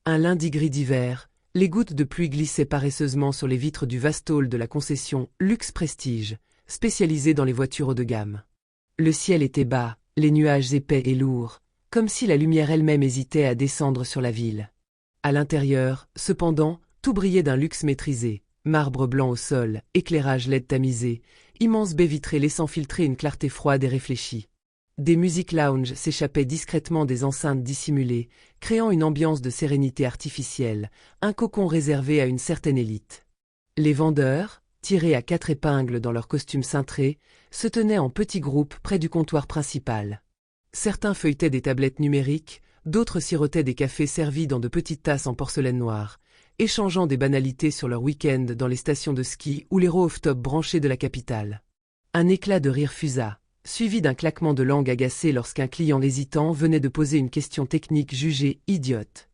Un lundi gris d'hiver, les gouttes de pluie glissaient paresseusement sur les vitres du vaste hall de la concession Luxe Prestige, spécialisée dans les voitures haut de gamme. Le ciel était bas, les nuages épais et lourds, comme si la lumière elle-même hésitait à descendre sur la ville. À l'intérieur, cependant, tout brillait d'un luxe maîtrisé, marbre blanc au sol, éclairage LED tamisé, immense baies vitrées laissant filtrer une clarté froide et réfléchie. Des musiques lounge s'échappaient discrètement des enceintes dissimulées, créant une ambiance de sérénité artificielle, un cocon réservé à une certaine élite. Les vendeurs, tirés à 4 épingles dans leurs costumes cintrés, se tenaient en petits groupes près du comptoir principal. Certains feuilletaient des tablettes numériques, d'autres sirotaient des cafés servis dans de petites tasses en porcelaine noire, échangeant des banalités sur leur week-end dans les stations de ski ou les rooftops branchés de la capitale. Un éclat de rire fusa, suivi d'un claquement de langue agacé lorsqu'un client hésitant venait de poser une question technique jugée idiote.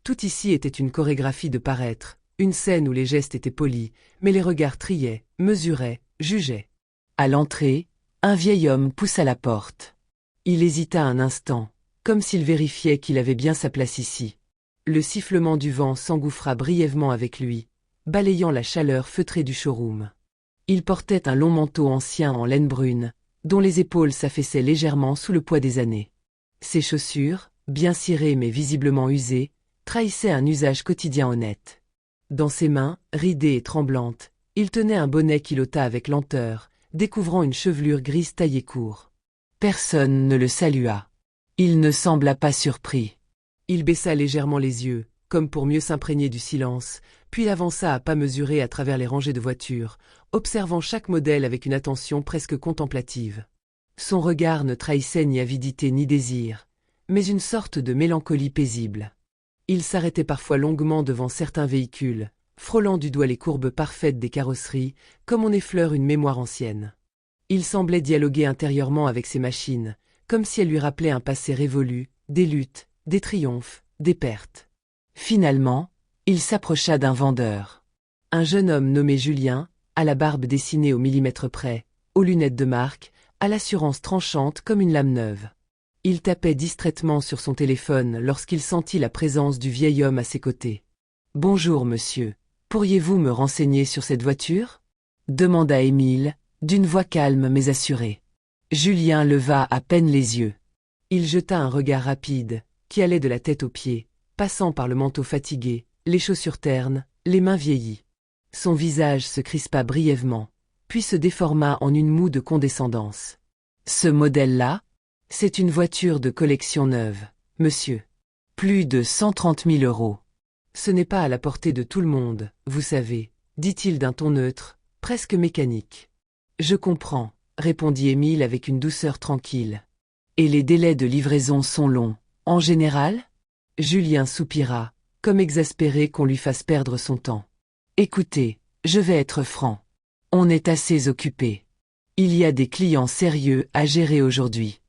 Tout ici était une chorégraphie de paraître, une scène où les gestes étaient polis, mais les regards triaient, mesuraient, jugeaient. À l'entrée, un vieil homme poussa la porte. Il hésita un instant, comme s'il vérifiait qu'il avait bien sa place ici. Le sifflement du vent s'engouffra brièvement avec lui, balayant la chaleur feutrée du showroom. Il portait un long manteau ancien en laine brune, dont les épaules s'affaissaient légèrement sous le poids des années. Ses chaussures, bien cirées mais visiblement usées, trahissaient un usage quotidien honnête. Dans ses mains, ridées et tremblantes, il tenait un bonnet qu'il ôta avec lenteur, découvrant une chevelure grise taillée court. Personne ne le salua. Il ne sembla pas surpris. Il baissa légèrement les yeux, comme pour mieux s'imprégner du silence, puis avança à pas mesurés à travers les rangées de voitures, observant chaque modèle avec une attention presque contemplative. Son regard ne trahissait ni avidité ni désir, mais une sorte de mélancolie paisible. Il s'arrêtait parfois longuement devant certains véhicules, frôlant du doigt les courbes parfaites des carrosseries, comme on effleure une mémoire ancienne. Il semblait dialoguer intérieurement avec ces machines, comme si elles lui rappelaient un passé révolu, des luttes, des triomphes, des pertes. Finalement, il s'approcha d'un vendeur. Un jeune homme nommé Julien, à la barbe dessinée au millimètre près, aux lunettes de marque, à l'assurance tranchante comme une lame neuve. Il tapait distraitement sur son téléphone lorsqu'il sentit la présence du vieil homme à ses côtés. « Bonjour, monsieur. Pourriez-vous me renseigner sur cette voiture ?» demanda Émile, d'une voix calme mais assurée. Julien leva à peine les yeux. Il jeta un regard rapide, qui allait de la tête aux pieds, passant par le manteau fatigué, les chaussures ternes, les mains vieillies. Son visage se crispa brièvement, puis se déforma en une moue de condescendance. « Ce modèle-là, c'est une voiture de collection neuve, monsieur. Plus de 130 000 €. Ce n'est pas à la portée de tout le monde, vous savez, dit-il d'un ton neutre, presque mécanique. Je comprends, répondit Émile avec une douceur tranquille. Et les délais de livraison sont longs, en général ? Julien soupira, comme exaspéré qu'on lui fasse perdre son temps. Écoutez, je vais être franc. On est assez occupé. Il y a des clients sérieux à gérer aujourd'hui.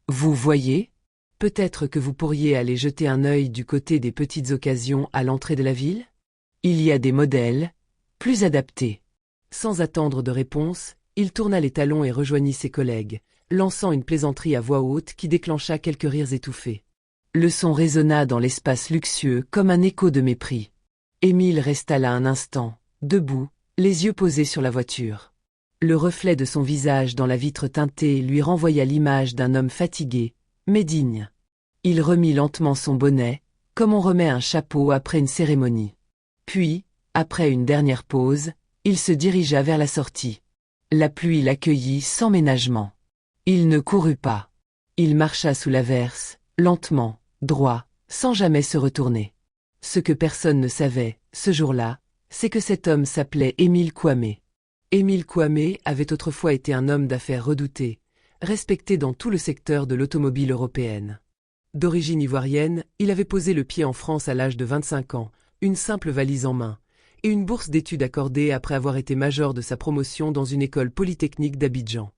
Vous voyez ? Peut-être que vous pourriez aller jeter un œil du côté des petites occasions à l'entrée de la ville ? Il y a des modèles plus adaptés. Sans attendre de réponse, il tourna les talons et rejoignit ses collègues, lançant une plaisanterie à voix haute qui déclencha quelques rires étouffés. Le son résonna dans l'espace luxueux comme un écho de mépris. Émile resta là un instant, debout, les yeux posés sur la voiture. Le reflet de son visage dans la vitre teintée lui renvoya l'image d'un homme fatigué, mais digne. Il remit lentement son bonnet, comme on remet un chapeau après une cérémonie. Puis, après une dernière pause, il se dirigea vers la sortie. La pluie l'accueillit sans ménagement. Il ne courut pas. Il marcha sous l'averse, lentement, droit, sans jamais se retourner. Ce que personne ne savait, ce jour-là, c'est que cet homme s'appelait Émile Kwame. Émile Kwame avait autrefois été un homme d'affaires redouté, respecté dans tout le secteur de l'automobile européenne. D'origine ivoirienne, il avait posé le pied en France à l'âge de 25 ans, une simple valise en main, et une bourse d'études accordée après avoir été major de sa promotion dans une école polytechnique d'Abidjan.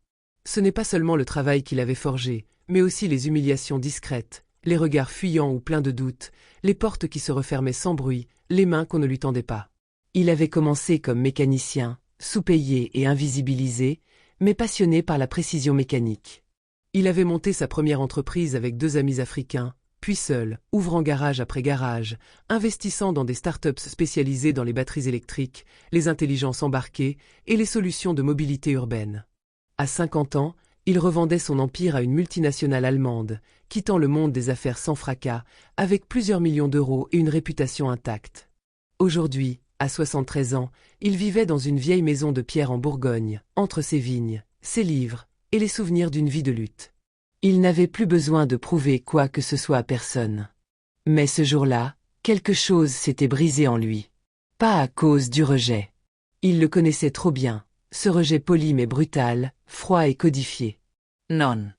Ce n'est pas seulement le travail qu'il avait forgé, mais aussi les humiliations discrètes, les regards fuyants ou pleins de doutes, les portes qui se refermaient sans bruit, les mains qu'on ne lui tendait pas. Il avait commencé comme mécanicien, sous-payé et invisibilisé, mais passionné par la précision mécanique. Il avait monté sa première entreprise avec 2 amis africains, puis seul, ouvrant garage après garage, investissant dans des startups spécialisées dans les batteries électriques, les intelligences embarquées et les solutions de mobilité urbaine. À 50 ans, il revendait son empire à une multinationale allemande, quittant le monde des affaires sans fracas, avec plusieurs millions d'euros et une réputation intacte. Aujourd'hui, à 73 ans, il vivait dans une vieille maison de pierre en Bourgogne, entre ses vignes, ses livres et les souvenirs d'une vie de lutte. Il n'avait plus besoin de prouver quoi que ce soit à personne. Mais ce jour-là, quelque chose s'était brisé en lui. Pas à cause du rejet. Il le connaissait trop bien, ce rejet poli mais brutal, froid et codifié. Non.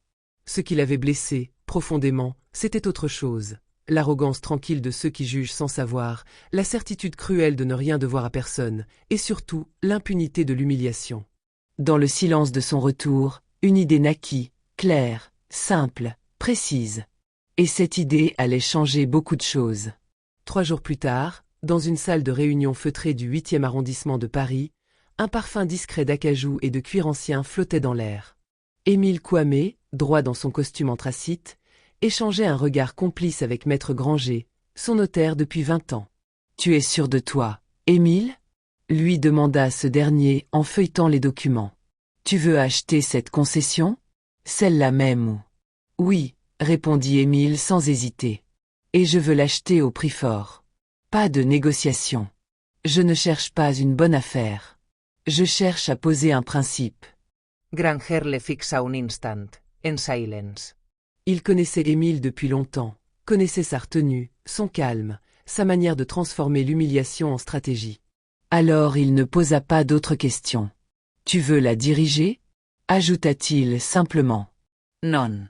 Ce qui l'avait blessé, profondément, c'était autre chose. L'arrogance tranquille de ceux qui jugent sans savoir, la certitude cruelle de ne rien devoir à personne, et surtout, l'impunité de l'humiliation. Dans le silence de son retour, une idée naquit, claire, simple, précise. Et cette idée allait changer beaucoup de choses. 3 jours plus tard, dans une salle de réunion feutrée du 8e arrondissement de Paris, un parfum discret d'acajou et de cuir ancien flottait dans l'air. Émile Kwame, droit dans son costume anthracite, échangeait un regard complice avec Maître Granger, son notaire depuis 20 ans. « Tu es sûr de toi, Émile » lui demanda ce dernier en feuilletant les documents. « Tu veux acheter cette concession ? Celle-là même ou… » « Oui, » répondit Émile sans hésiter. « Et je veux l'acheter au prix fort. Pas de négociation. Je ne cherche pas une bonne affaire. Je cherche à poser un principe. » Granger le fixa un instant, en silence. Il connaissait Émile depuis longtemps, connaissait sa retenue, son calme, sa manière de transformer l'humiliation en stratégie. Alors il ne posa pas d'autres questions. « Tu veux la diriger » ajouta-t-il simplement. « Non.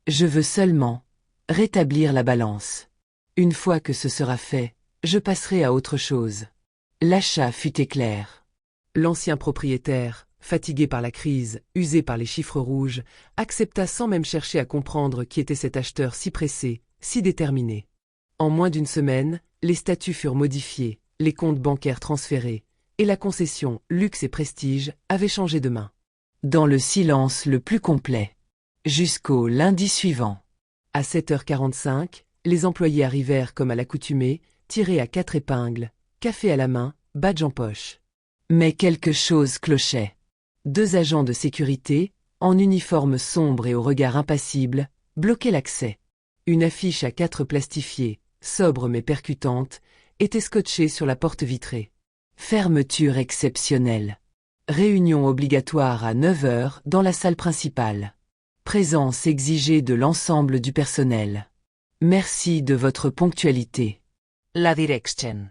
Je veux seulement rétablir la balance. Une fois que ce sera fait, je passerai à autre chose. » L'achat fut éclair. L'ancien propriétaire, fatigué par la crise, usé par les chiffres rouges, accepta sans même chercher à comprendre qui était cet acheteur si pressé, si déterminé. En moins d'une semaine, les statuts furent modifiés, les comptes bancaires transférés, et la concession Luxe et Prestige avait changé de main. Dans le silence le plus complet. Jusqu'au lundi suivant. À 7h45, les employés arrivèrent comme à l'accoutumée, tirés à 4 épingles, café à la main, badge en poche. Mais quelque chose clochait. 2 agents de sécurité, en uniforme sombre et au regard impassible, bloquaient l'accès. Une affiche à 4 plastifiée, sobre mais percutante, était scotchée sur la porte vitrée. Fermeture exceptionnelle. Réunion obligatoire à 9h dans la salle principale. Présence exigée de l'ensemble du personnel. Merci de votre ponctualité. La direction.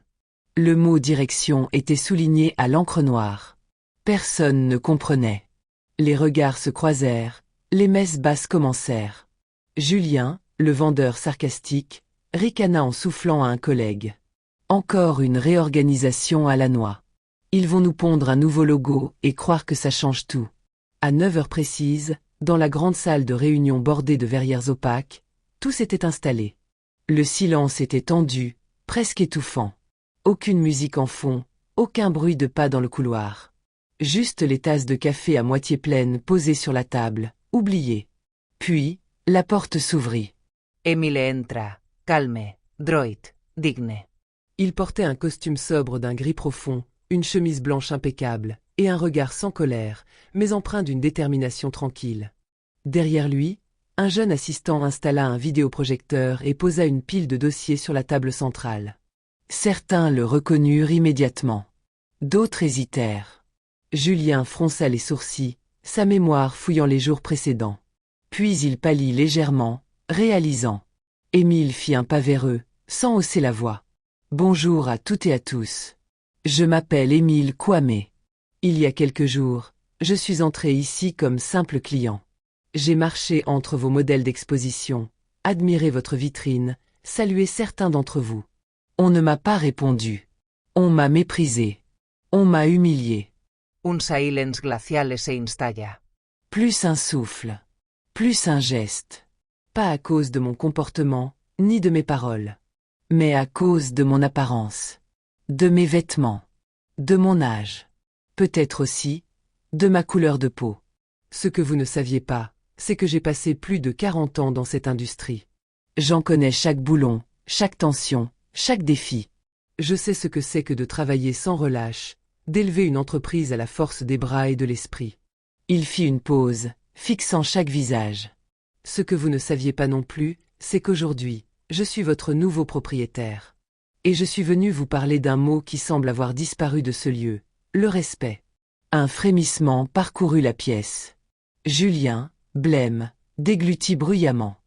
Le mot direction était souligné à l'encre noire. Personne ne comprenait. Les regards se croisèrent, les messes basses commencèrent. Julien, le vendeur sarcastique, ricana en soufflant à un collègue. Encore une réorganisation à la noix. Ils vont nous pondre un nouveau logo et croire que ça change tout. À 9h précises, dans la grande salle de réunion bordée de verrières opaques, tout s'était installé. Le silence était tendu, presque étouffant. Aucune musique en fond, aucun bruit de pas dans le couloir. Juste les tasses de café à moitié pleines posées sur la table, oubliées. Puis, la porte s'ouvrit. Émile entra, calme, droit, digne. Il portait un costume sobre d'un gris profond, une chemise blanche impeccable, et un regard sans colère, mais empreint d'une détermination tranquille. Derrière lui, un jeune assistant installa un vidéoprojecteur et posa une pile de dossiers sur la table centrale. Certains le reconnurent immédiatement. D'autres hésitèrent. Julien fronça les sourcils, sa mémoire fouillant les jours précédents. Puis il pâlit légèrement, réalisant. Émile fit un pas vers eux, sans hausser la voix. « Bonjour à toutes et à tous. Je m'appelle Émile Kwame. Il y a quelques jours, je suis entré ici comme simple client. J'ai marché entre vos modèles d'exposition, admiré votre vitrine, salué certains d'entre vous. On ne m'a pas répondu. On m'a méprisé. On m'a humilié. » Un silence glacial se installa. Plus un souffle. Plus un geste. Pas à cause de mon comportement, ni de mes paroles. Mais à cause de mon apparence. De mes vêtements. De mon âge. Peut-être aussi, de ma couleur de peau. Ce que vous ne saviez pas, c'est que j'ai passé plus de 40 ans dans cette industrie. J'en connais chaque boulon, chaque tension, chaque défi. Je sais ce que c'est que de travailler sans relâche, d'élever une entreprise à la force des bras et de l'esprit. Il fit une pause, fixant chaque visage. Ce que vous ne saviez pas non plus, c'est qu'aujourd'hui, je suis votre nouveau propriétaire. Et je suis venu vous parler d'un mot qui semble avoir disparu de ce lieu, le respect. Un frémissement parcourut la pièce. Julien, blême, déglutit bruyamment.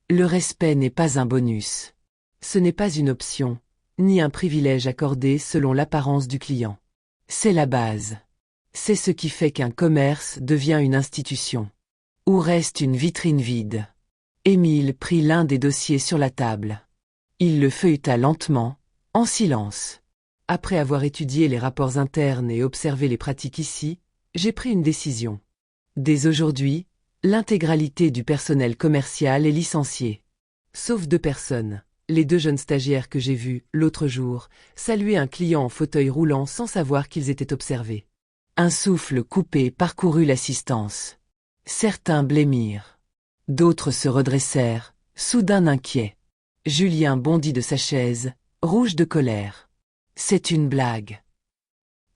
Le respect n'est pas un bonus. Ce n'est pas une option, ni un privilège accordé selon l'apparence du client. C'est la base. C'est ce qui fait qu'un commerce devient une institution. Ou reste une vitrine vide. Émile prit l'un des dossiers sur la table. Il le feuilleta lentement, en silence. Après avoir étudié les rapports internes et observé les pratiques ici, j'ai pris une décision. Dès aujourd'hui, l'intégralité du personnel commercial est licencié. Sauf 2 personnes, les 2 jeunes stagiaires que j'ai vus, l'autre jour, saluer un client en fauteuil roulant sans savoir qu'ils étaient observés. Un souffle coupé parcourut l'assistance. Certains blêmirent. D'autres se redressèrent, soudain inquiets. Julien bondit de sa chaise, rouge de colère. C'est une blague.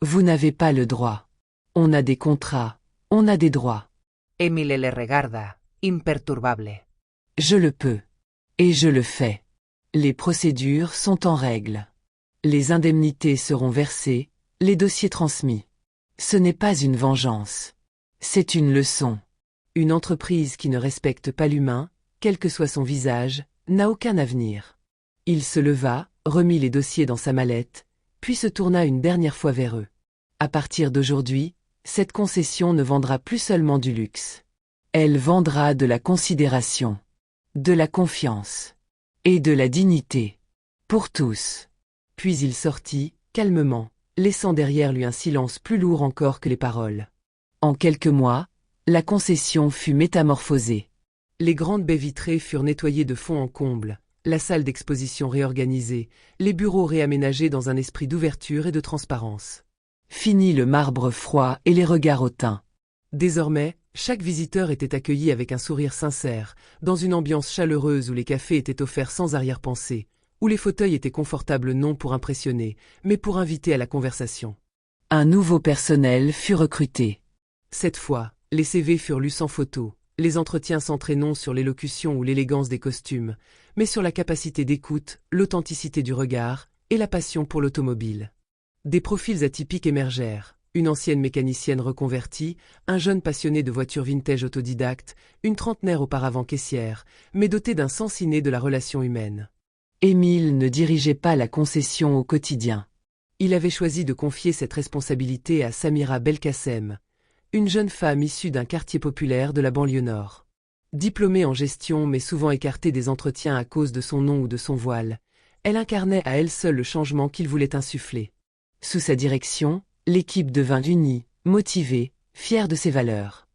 Vous n'avez pas le droit. On a des contrats, on a des droits. Emile le regarda, imperturbable. Je le peux. Et je le fais. Les procédures sont en règle. Les indemnités seront versées, les dossiers transmis. Ce n'est pas une vengeance. C'est une leçon. Une entreprise qui ne respecte pas l'humain, quel que soit son visage, n'a aucun avenir. Il se leva, remit les dossiers dans sa mallette, puis se tourna une dernière fois vers eux. À partir d'aujourd'hui, cette concession ne vendra plus seulement du luxe. Elle vendra de la considération, de la confiance et de la dignité. Pour tous. Puis il sortit, calmement, laissant derrière lui un silence plus lourd encore que les paroles. En quelques mois, la concession fut métamorphosée. Les grandes baies vitrées furent nettoyées de fond en comble, la salle d'exposition réorganisée, les bureaux réaménagés dans un esprit d'ouverture et de transparence. Fini le marbre froid et les regards hautains. Désormais, chaque visiteur était accueilli avec un sourire sincère, dans une ambiance chaleureuse où les cafés étaient offerts sans arrière-pensée, où les fauteuils étaient confortables non pour impressionner, mais pour inviter à la conversation. Un nouveau personnel fut recruté. Cette fois, les CV furent lus sans photo, les entretiens centrés non sur l'élocution ou l'élégance des costumes, mais sur la capacité d'écoute, l'authenticité du regard et la passion pour l'automobile. Des profils atypiques émergèrent, une ancienne mécanicienne reconvertie, un jeune passionné de voitures vintage autodidacte, une trentenaire auparavant caissière, mais dotée d'un sens inné de la relation humaine. Émile ne dirigeait pas la concession au quotidien. Il avait choisi de confier cette responsabilité à Samira Belkacem, une jeune femme issue d'un quartier populaire de la banlieue nord. Diplômée en gestion mais souvent écartée des entretiens à cause de son nom ou de son voile, elle incarnait à elle seule le changement qu'il voulait insuffler. Sous sa direction, l'équipe devint unie, motivée, fière de ses valeurs.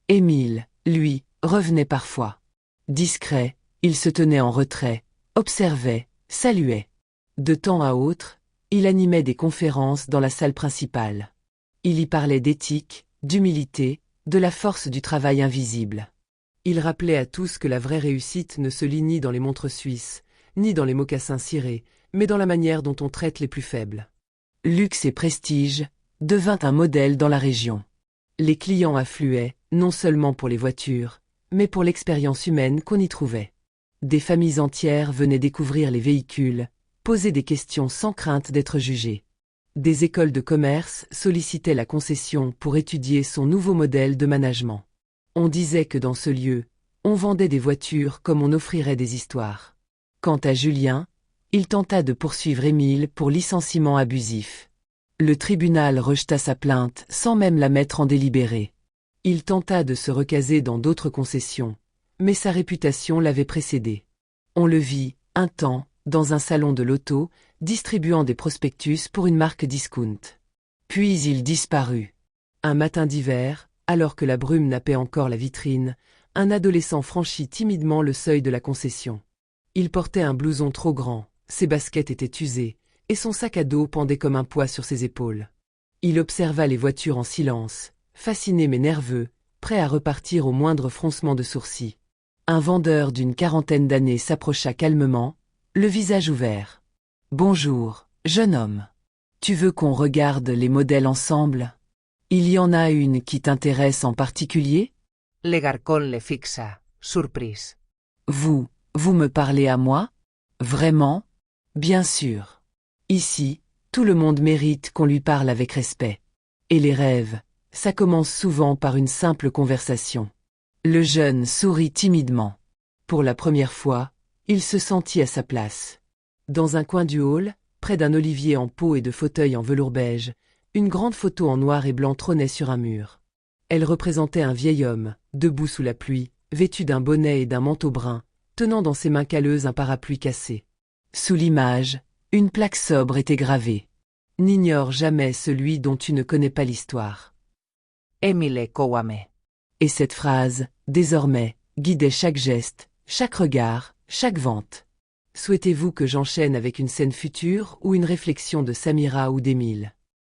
Émile, lui, revenait parfois. Discret, il se tenait en retrait, observait, saluait. De temps à autre, il animait des conférences dans la salle principale. Il y parlait d'éthique, d'humilité, de la force du travail invisible. Il rappelait à tous que la vraie réussite ne se lit ni dans les montres suisses, ni dans les mocassins cirés, mais dans la manière dont on traite les plus faibles. Luxe et prestige devint un modèle dans la région. Les clients affluaient, non seulement pour les voitures, mais pour l'expérience humaine qu'on y trouvait. Des familles entières venaient découvrir les véhicules, poser des questions sans crainte d'être jugées. Des écoles de commerce sollicitaient la concession pour étudier son nouveau modèle de management. On disait que dans ce lieu, on vendait des voitures comme on offrirait des histoires. Quant à Julien, il tenta de poursuivre Émile pour licenciement abusif. Le tribunal rejeta sa plainte sans même la mettre en délibéré. Il tenta de se recaser dans d'autres concessions, mais sa réputation l'avait précédé. On le vit, un temps, dans un salon de l'auto, distribuant des prospectus pour une marque discount. Puis il disparut. Un matin d'hiver, alors que la brume nappait encore la vitrine, un adolescent franchit timidement le seuil de la concession. Il portait un blouson trop grand, ses baskets étaient usées, et son sac à dos pendait comme un poids sur ses épaules. Il observa les voitures en silence, fasciné mais nerveux, prêt à repartir au moindre froncement de sourcils. Un vendeur d'une quarantaine d'années s'approcha calmement, le visage ouvert. « Bonjour, jeune homme. Tu veux qu'on regarde les modèles ensemble? Il y en a une qui t'intéresse en particulier? » L'Egarcon le fixa, surpris. Vous me parlez à moi? Vraiment? Bien sûr. Ici, tout le monde mérite qu'on lui parle avec respect. Et les rêves, ça commence souvent par une simple conversation. Le jeune sourit timidement. Pour la première fois, il se sentit à sa place. Dans un coin du hall, près d'un olivier en pot et de fauteuils en velours beige, une grande photo en noir et blanc trônait sur un mur. Elle représentait un vieil homme, debout sous la pluie, vêtu d'un bonnet et d'un manteau brun, tenant dans ses mains calleuses un parapluie cassé. Sous l'image, une plaque sobre était gravée. « N'ignore jamais celui dont tu ne connais pas l'histoire. » Emile Kouame. Et cette phrase, désormais, guidait chaque geste, chaque regard, chaque vente. Souhaitez-vous que j'enchaîne avec une scène future ou une réflexion de Samira ou d'Émile?